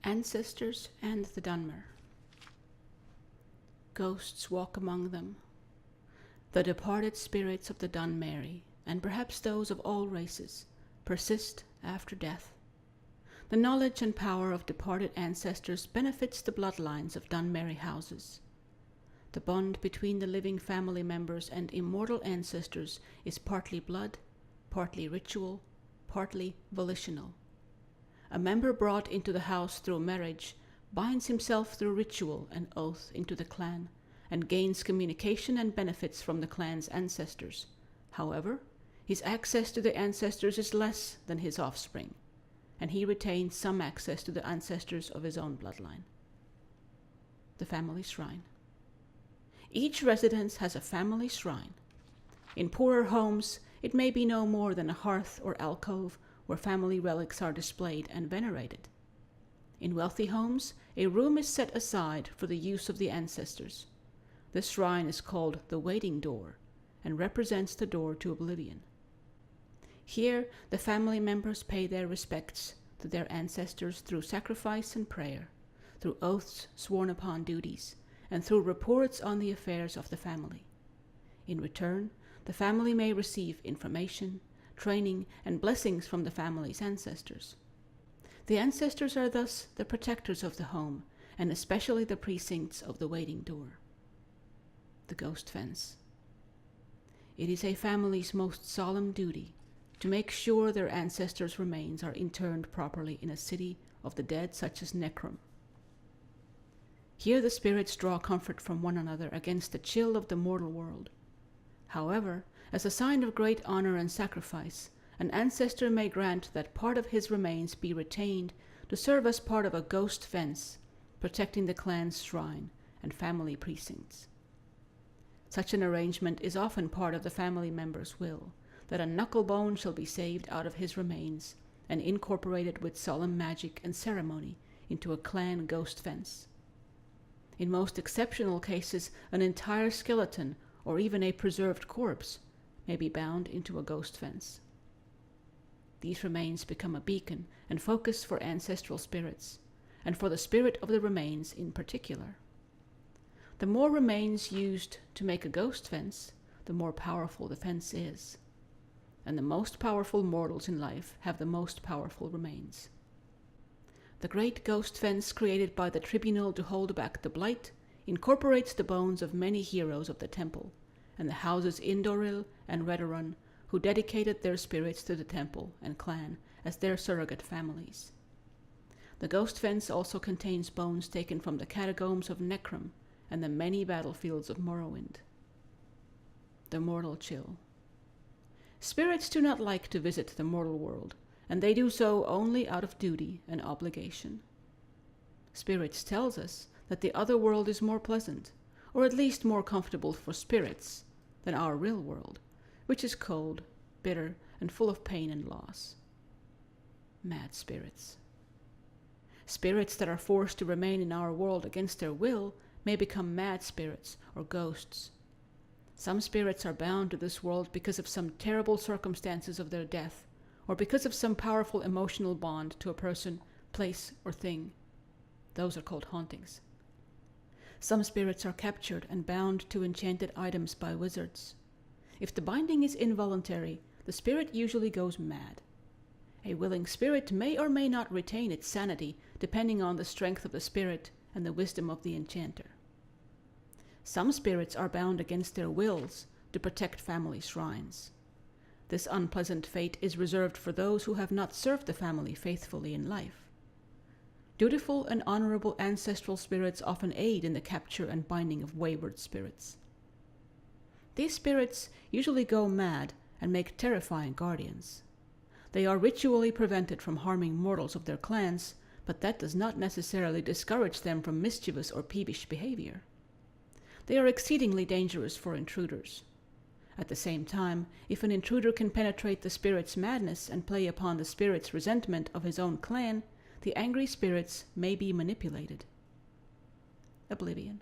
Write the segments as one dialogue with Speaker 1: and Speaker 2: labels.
Speaker 1: Ancestors and the Dunmer. Ghosts walk among them. The departed spirits of the Dunmer, and perhaps those of all races, persist after death. The knowledge and power of departed ancestors benefits the bloodlines of Dunmer houses. The bond between the living family members and immortal ancestors is partly blood, partly ritual, partly volitional. A member brought into the house through marriage binds himself through ritual and oath into the clan, and gains communication and benefits from the clan's ancestors. However, his access to the ancestors is less than his offspring, and he retains some access to the ancestors of his own bloodline. The family shrine. Each residence has a family shrine. In poorer homes, it may be no more than a hearth or alcove where family relics are displayed and venerated. In wealthy homes, a room is set aside for the use of the ancestors. This shrine is called the waiting door and represents the door to oblivion. Here, the family members pay their respects to their ancestors through sacrifice and prayer, through oaths sworn upon duties, and through reports on the affairs of the family. In return, the family may receive information, training, and blessings from the family's ancestors. The ancestors are thus the protectors of the home, and especially the precincts of the waiting door. The ghost fence. It is a family's most solemn duty to make sure their ancestors' remains are interred properly in a city of the dead such as Necrum. Here the spirits draw comfort from one another against the chill of the mortal world. However, as a sign of great honor and sacrifice, an ancestor may grant that part of his remains be retained to serve as part of a ghost fence, protecting the clan's shrine and family precincts. Such an arrangement is often part of the family member's will, that a knucklebone shall be saved out of his remains and incorporated with solemn magic and ceremony into a clan ghost fence. In most exceptional cases, an entire skeleton or even a preserved corpse may be bound into a ghost fence. These remains become a beacon and focus for ancestral spirits, and for the spirit of the remains in particular. The more remains used to make a ghost fence, the more powerful the fence is. And the most powerful mortals in life have the most powerful remains. The great ghost fence created by the tribunal to hold back the blight incorporates the bones of many heroes of the temple, and the houses Indoril and Redorun, who dedicated their spirits to the temple and clan as their surrogate families. The ghost fence also contains bones taken from the catacombs of Necrum and the many battlefields of Morrowind. The mortal chill. Spirits do not like to visit the mortal world, and they do so only out of duty and obligation. Spirits tells us that the other world is more pleasant, or at least more comfortable for spirits, than our real world, which is cold, bitter, and full of pain and loss. Mad spirits. Spirits that are forced to remain in our world against their will may become mad spirits or ghosts. Some spirits are bound to this world because of some terrible circumstances of their death, or because of some powerful emotional bond to a person, place, or thing. Those are called hauntings. Some spirits are captured and bound to enchanted items by wizards. If the binding is involuntary, the spirit usually goes mad. A willing spirit may or may not retain its sanity, depending on the strength of the spirit and the wisdom of the enchanter. Some spirits are bound against their wills to protect family shrines. This unpleasant fate is reserved for those who have not served the family faithfully in life. Dutiful and honorable ancestral spirits often aid in the capture and binding of wayward spirits. These spirits usually go mad and make terrifying guardians. They are ritually prevented from harming mortals of their clans, but that does not necessarily discourage them from mischievous or peevish behavior. They are exceedingly dangerous for intruders. At the same time, if an intruder can penetrate the spirit's madness and play upon the spirit's resentment of his own clan, the angry spirits may be manipulated. Oblivion.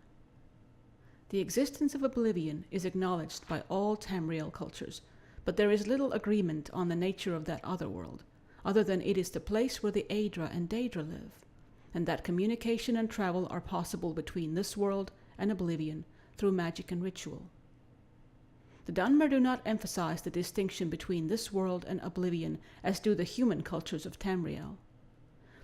Speaker 1: The existence of oblivion is acknowledged by all Tamriel cultures, but there is little agreement on the nature of that other world, other than it is the place where the Aedra and Daedra live, and that communication and travel are possible between this world and oblivion through magic and ritual. The Dunmer do not emphasize the distinction between this world and oblivion as do the human cultures of Tamriel.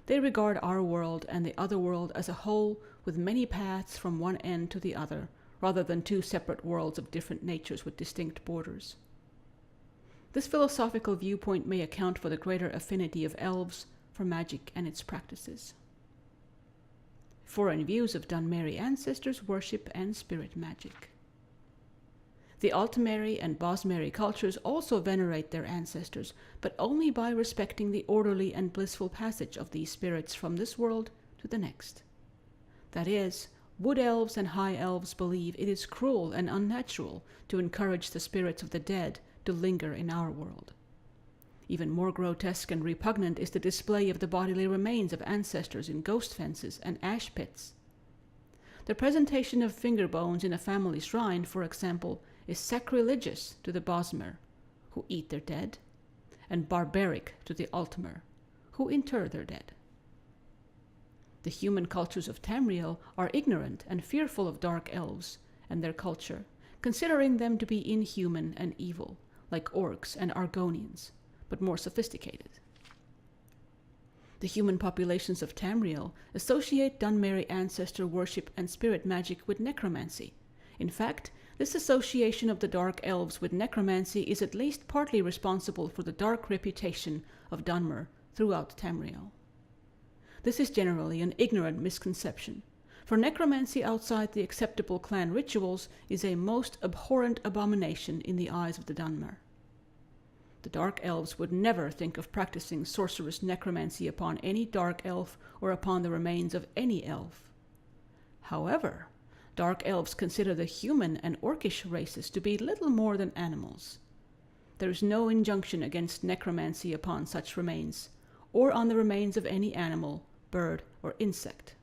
Speaker 1: They regard our world and the other world as a whole with many paths from one end to the other, rather than two separate worlds of different natures with distinct borders. This philosophical viewpoint may account for the greater affinity of elves for magic and its practices. Foreign views of Dunmeri ancestors' worship and spirit magic. The Altmeri and Bosmeri cultures also venerate their ancestors, but only by respecting the orderly and blissful passage of these spirits from this world to the next. That is, wood elves and high elves believe it is cruel and unnatural to encourage the spirits of the dead to linger in our world. Even more grotesque and repugnant is the display of the bodily remains of ancestors in ghost fences and ash pits. The presentation of finger bones in a family shrine, for example, is sacrilegious to the Bosmer, who eat their dead, and barbaric to the Altmer, who inter their dead. The human cultures of Tamriel are ignorant and fearful of dark elves and their culture, considering them to be inhuman and evil, like orcs and Argonians, but more sophisticated. The human populations of Tamriel associate Dunmeri ancestor worship and spirit magic with necromancy. In fact, this association of the dark elves with necromancy is at least partly responsible for the dark reputation of Dunmer throughout Tamriel. This is generally an ignorant misconception, for necromancy outside the acceptable clan rituals is a most abhorrent abomination in the eyes of the Dunmer. The dark elves would never think of practicing sorcerous necromancy upon any dark elf or upon the remains of any elf. However, dark elves consider the human and orcish races to be little more than animals. There is no injunction against necromancy upon such remains, or on the remains of any animal, bird, or insect.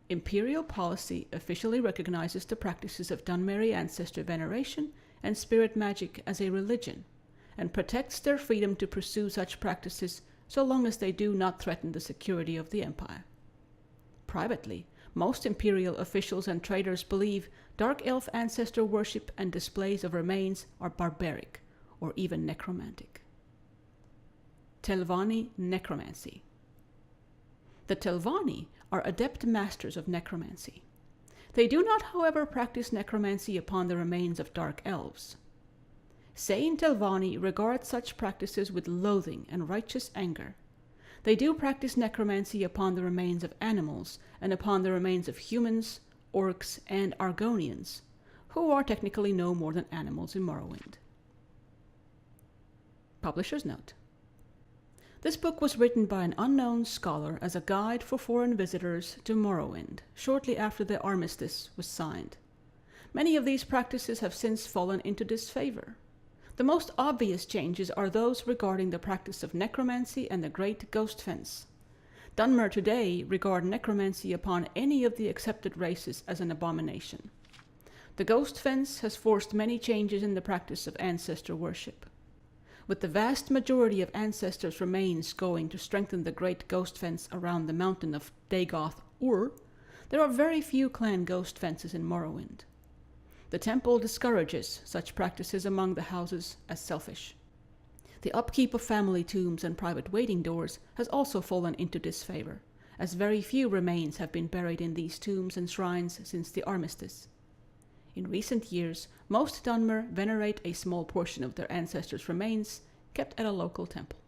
Speaker 1: Imperial policy officially recognizes the practices of Dunmeri ancestor veneration and spirit magic as a religion, and protects their freedom to pursue such practices so long as they do not threaten the security of the empire. Privately, most imperial officials and traders believe dark elf ancestor worship and displays of remains are barbaric or even necromantic. Telvanni necromancy. The Telvanni are adept masters of necromancy. They do not, however, practice necromancy upon the remains of dark elves. Sane Telvanni regard such practices with loathing and righteous anger. They do practice necromancy upon the remains of animals and upon the remains of humans, orcs, and Argonians, who are technically no more than animals in Morrowind. Publisher's note. This book was written by an unknown scholar as a guide for foreign visitors to Morrowind, shortly after the armistice was signed. Many of these practices have since fallen into disfavor. The most obvious changes are those regarding the practice of necromancy and the Great Ghost Fence. Dunmer today regard necromancy upon any of the accepted races as an abomination. The Ghost Fence has forced many changes in the practice of ancestor worship. With the vast majority of ancestors' remains going to strengthen the Great Ghost Fence around the mountain of Dagoth-Ur, there are very few clan ghost fences in Morrowind. The temple discourages such practices among the houses as selfish. The upkeep of family tombs and private waiting doors has also fallen into disfavor, as very few remains have been buried in these tombs and shrines since the armistice. In recent years, most Dunmer venerate a small portion of their ancestors' remains kept at a local temple.